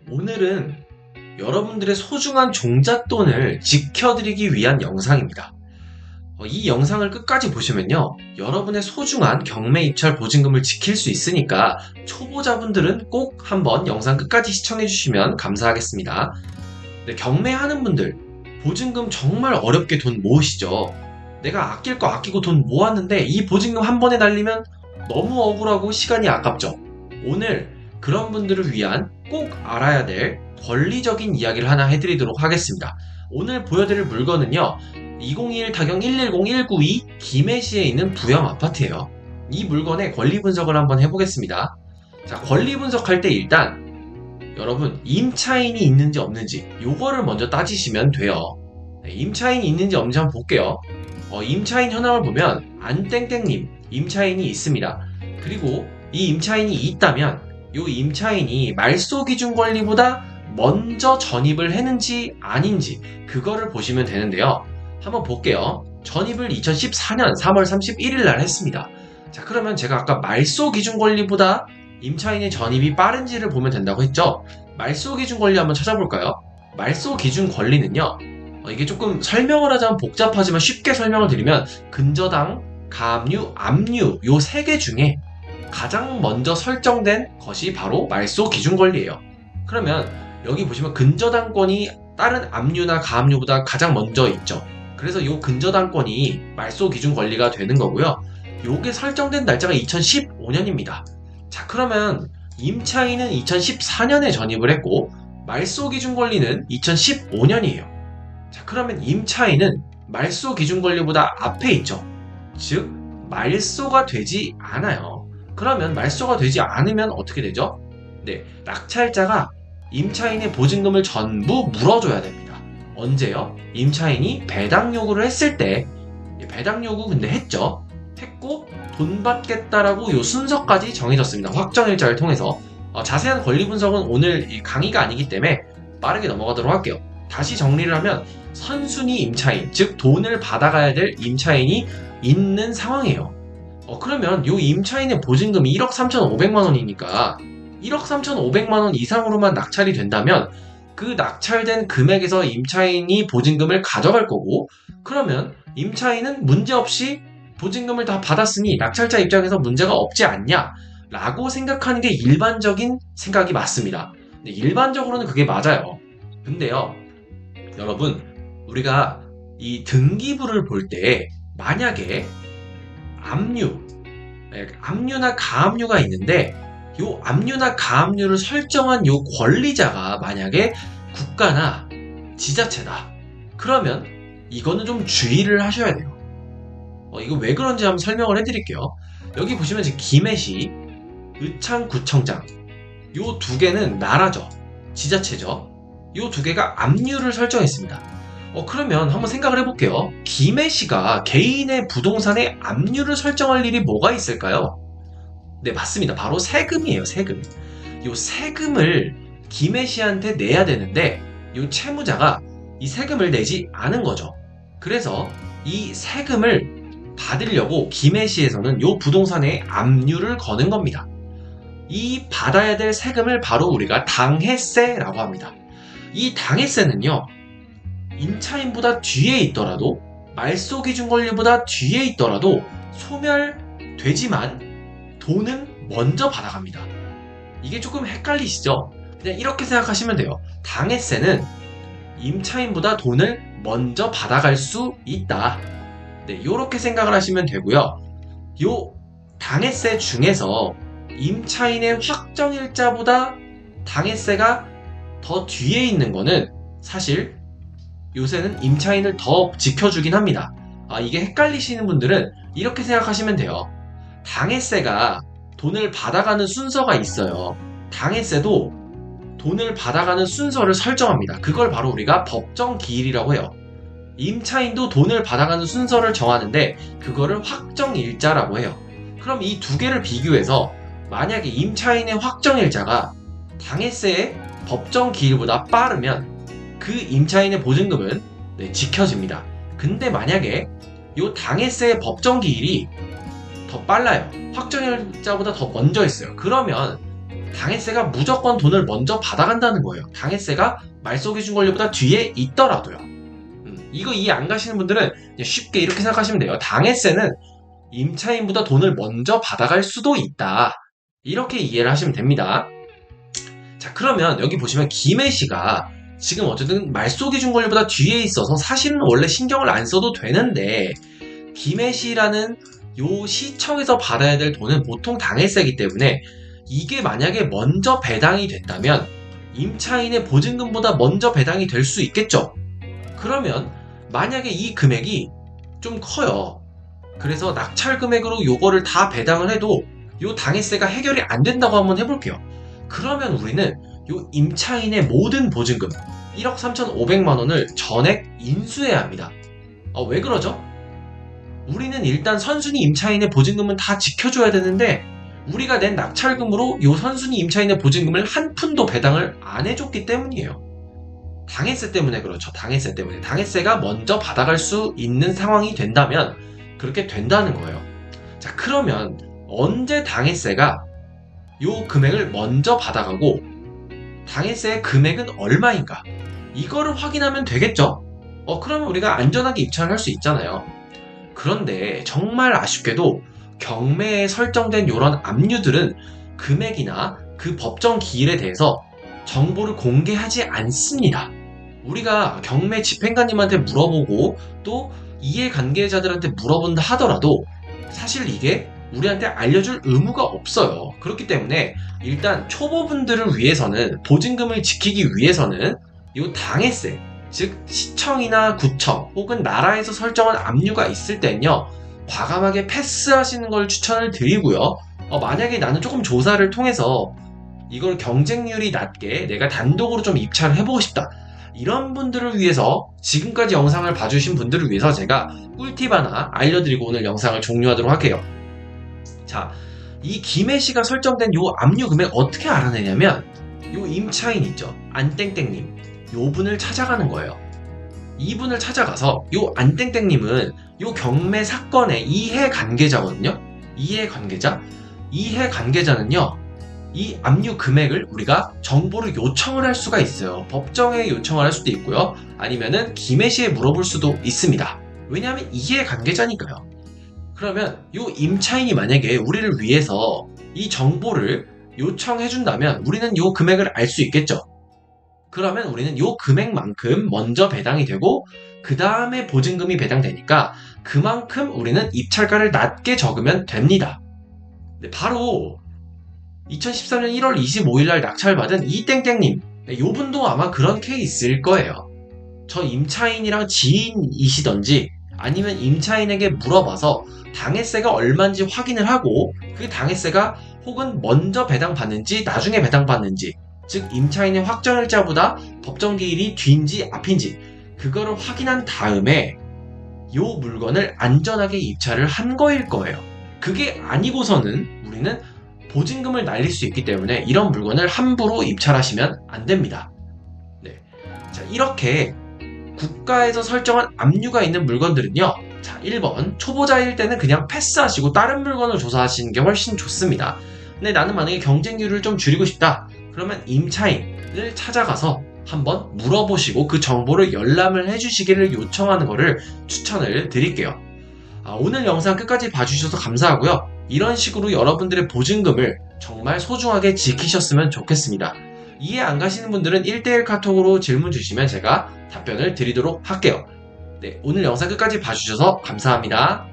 오늘은 여러분들의 소중한 종잣돈을 지켜드리기 위한 영상입니다. 이 영상을 끝까지 보시면요. 여러분의 소중한 경매입찰 보증금을 지킬 수 있으니까 초보자분들은 꼭 한번 영상 끝까지 시청해주시면 감사하겠습니다. 네, 경매하는 분들, 보증금 정말 어렵게 돈 모으시죠? 내가 아낄 거 아끼고 돈 모았는데 이 보증금 한 번에 날리면 너무 억울하고 시간이 아깝죠? 오늘 그런 분들을 위한 꼭 알아야 될 권리적인 이야기를 하나 해드리도록 하겠습니다. 오늘 보여드릴 물건은요, 2021-110-192 김해시에 있는 부영 아파트예요. 이 물건의 권리 분석을 한번 해보겠습니다. 자, 권리 분석할 때 일단 여러분 임차인이 있는지 없는지 요거를 먼저 따지시면 돼요. 네, 임차인이 있는지 없는지 한번 볼게요. 임차인 현황을 보면 안땡땡님 임차인이 있습니다. 그리고 이 임차인이 있다면 이 임차인이 말소 기준 권리보다 먼저 전입을 했는지 아닌지 그거를 보시면 되는데요. 한번 볼게요. 전입을 2014년 3월 31일 날 했습니다. 자, 그러면 제가 아까 말소 기준 권리보다 임차인의 전입이 빠른지를 보면 된다고 했죠. 말소 기준 권리 한번 찾아볼까요? 말소 기준 권리는요, 이게 조금 설명을 하자면 복잡하지만 쉽게 설명을 드리면 근저당, 가압류, 압류 요 세 개 중에 가장 먼저 설정된 것이 바로 말소 기준 권리예요. 그러면 여기 보시면 근저당권이 다른 압류나 가압류보다 가장 먼저 있죠. 그래서 요 근저당권이 말소 기준 권리가 되는 거고요. 요게 설정된 날짜가 2015년입니다. 자, 그러면 임차인은 2014년에 전입을 했고 말소 기준 권리는 2015년이에요. 자, 그러면 임차인은 말소 기준 권리보다 앞에 있죠. 즉 말소가 되지 않아요. 그러면 말소가 되지 않으면 어떻게 되죠? 네, 낙찰자가 임차인의 보증금을 전부 물어줘야 됩니다. 언제요? 임차인이 배당 요구를 했을 때. 배당 요구 근데 했죠. 했고 돈 받겠다라고 요 순서까지 정해졌습니다. 확정일자를 통해서. 자세한 권리 분석은 오늘 이 강의가 아니기 때문에 빠르게 넘어가도록 할게요. 다시 정리를 하면 선순위 임차인, 즉 돈을 받아가야 될 임차인이 있는 상황이에요. 그러면 요 임차인의 보증금이 1억 3,500만 원이니까 1억 3,500만 원 이상으로만 낙찰이 된다면 그 낙찰된 금액에서 임차인이 보증금을 가져갈 거고, 그러면 임차인은 문제없이 보증금을 다 받았으니 낙찰자 입장에서 문제가 없지 않냐 라고 생각하는 게 일반적인 생각이 맞습니다. 근데 일반적으로는 그게 맞아요. 근데요, 여러분, 우리가 이 등기부를 볼 때 만약에 압류나 가압류가 있는데 요 압류나 가압류를 설정한 요 권리자가 만약에 국가나 지자체다. 그러면 이거는 좀 주의를 하셔야 돼요. 이거 왜 그런지 한번 설명을 해드릴게요. 여기 보시면 지금 김해시, 의창구청장 요 두 개는 나라죠. 지자체죠. 요 두 개가 압류를 설정했습니다. 그러면 한번 생각을 해볼게요. 김해시가 개인의 부동산에 압류를 설정할 일이 뭐가 있을까요? 네, 맞습니다. 바로 세금이에요, 세금. 요 세금을 김해시한테 내야 되는데 요 채무자가 이 세금을 내지 않은 거죠. 그래서 이 세금을 받으려고 김해시에서는 요 부동산에 압류를 거는 겁니다. 이 받아야 될 세금을 바로 우리가 당해세라고 합니다. 이 당해세는요, 임차인보다 뒤에 있더라도 말소 기준 권리보다 뒤에 있더라도 소멸되지만 돈은 먼저 받아갑니다. 이게 조금 헷갈리시죠? 그냥 이렇게 생각하시면 돼요. 당해세는 임차인보다 돈을 먼저 받아갈 수 있다. 네, 요렇게 생각을 하시면 되고요. 요 당해세 중에서 임차인의 확정일자보다 당해세가 더 뒤에 있는 거는 사실 요새는 임차인을 더 지켜주긴 합니다. 이게 헷갈리시는 분들은 이렇게 생각하시면 돼요. 당해세가 돈을 받아가는 순서가 있어요. 당해세도 돈을 받아가는 순서를 설정합니다. 그걸 바로 우리가 법정기일이라고 해요. 임차인도 돈을 받아가는 순서를 정하는데 그거를 확정일자라고 해요. 그럼 이 두 개를 비교해서 만약에 임차인의 확정일자가 당해세의 법정기일보다 빠르면 그 임차인의 보증금은 지켜집니다. 근데 만약에 이 당해세의 법정기일이 더 빨라요. 확정일자보다 더 먼저 있어요. 그러면 당해세가 무조건 돈을 먼저 받아간다는 거예요. 당해세가 말소기준 권리보다 뒤에 있더라도요. 이거 이해 안 가시는 분들은 그냥 쉽게 이렇게 생각하시면 돼요. 당해세는 임차인보다 돈을 먼저 받아갈 수도 있다. 이렇게 이해를 하시면 됩니다. 자, 그러면 여기 보시면 김해시가 지금 어쨌든 말소기준 권리보다 뒤에 있어서 사실은 원래 신경을 안 써도 되는데, 김해시라는 요 시청에서 받아야 될 돈은 보통 당해세이기 때문에 이게 만약에 먼저 배당이 됐다면 임차인의 보증금보다 먼저 배당이 될 수 있겠죠. 그러면 만약에 이 금액이 좀 커요. 그래서 낙찰 금액으로 요거를 다 배당을 해도 요 당해세가 해결이 안 된다고 한번 해볼게요. 그러면 우리는 요 임차인의 모든 보증금 1억 3,500만 원을 전액 인수해야 합니다. 왜 그러죠? 우리는 일단 선순위 임차인의 보증금은 다 지켜줘야 되는데 우리가 낸 낙찰금으로 요 선순위 임차인의 보증금을 한 푼도 배당을 안 해줬기 때문이에요. 당해세 때문에 그렇죠. 당해세 때문에. 당해세가 먼저 받아갈 수 있는 상황이 된다면 그렇게 된다는 거예요. 자, 그러면 언제 당해세가 요 금액을 먼저 받아가고 당해세의 금액은 얼마인가? 이거를 확인하면 되겠죠? 그러면 우리가 안전하게 입찰을 할 수 있잖아요. 그런데 정말 아쉽게도 경매에 설정된 이런 압류들은 금액이나 그 법정 기일에 대해서 정보를 공개하지 않습니다. 우리가 경매 집행관님한테 물어보고 또 이해관계자들한테 물어본다 하더라도 사실 이게 우리한테 알려줄 의무가 없어요. 그렇기 때문에 일단 초보분들을 위해서는, 보증금을 지키기 위해서는 이 당해세, 즉 시청이나 구청 혹은 나라에서 설정한 압류가 있을 땐요 과감하게 패스하시는 걸 추천을 드리고요. 만약에 나는 조금 조사를 통해서 이걸 경쟁률이 낮게 내가 단독으로 좀 입찰을 해보고 싶다, 이런 분들을 위해서, 지금까지 영상을 봐주신 분들을 위해서 제가 꿀팁 하나 알려드리고 오늘 영상을 종료하도록 할게요. 자, 이 김해시가 설정된 요 압류 금액 어떻게 알아내냐면 요 임차인 있죠, 안땡땡님, 요 분을 찾아가는 거예요. 이분을 찾아가서 요 안땡땡님은 요 경매 사건의 이해관계자거든요. 이해관계자는요 이 압류 금액을 우리가 정보를 요청을 할 수가 있어요. 법정에 요청을 할 수도 있고요, 아니면은 김해시에 물어볼 수도 있습니다. 왜냐하면 이해관계자니까요. 그러면 요 임차인이 만약에 우리를 위해서 이 정보를 요청해준다면 우리는 요 금액을 알 수 있겠죠. 그러면 우리는 요 금액만큼 먼저 배당이 되고 그 다음에 보증금이 배당되니까 그만큼 우리는 입찰가를 낮게 적으면 됩니다. 네, 바로 2013년 1월 25일 날 낙찰받은 이땡땡님, 요 분도 아마 그런 케이스일 거예요. 저 임차인이랑 지인이시던지 아니면 임차인에게 물어봐서 당해세가 얼마인지 확인을 하고 그 당해세가 혹은 먼저 배당받는지 나중에 배당받는지, 즉 임차인의 확정일자보다 법정기일이 뒤인지 앞인지 그거를 확인한 다음에 요 물건을 안전하게 입찰을 한 거일 거예요. 그게 아니고서는 우리는 보증금을 날릴 수 있기 때문에 이런 물건을 함부로 입찰하시면 안 됩니다. 네. 자, 이렇게 국가에서 설정한 압류가 있는 물건들은요, 자, 1번 초보자일 때는 그냥 패스하시고 다른 물건을 조사하시는 게 훨씬 좋습니다. 근데 나는 만약에 경쟁률을 좀 줄이고 싶다, 그러면 임차인을 찾아가서 한번 물어보시고 그 정보를 열람을 해주시기를 요청하는 것을 추천을 드릴게요. 오늘 영상 끝까지 봐주셔서 감사하고요. 이런 식으로 여러분들의 보증금을 정말 소중하게 지키셨으면 좋겠습니다. 이해 안 가시는 분들은 1대1 카톡으로 질문 주시면 제가 답변을 드리도록 할게요. 네, 오늘 영상 끝까지 봐주셔서 감사합니다.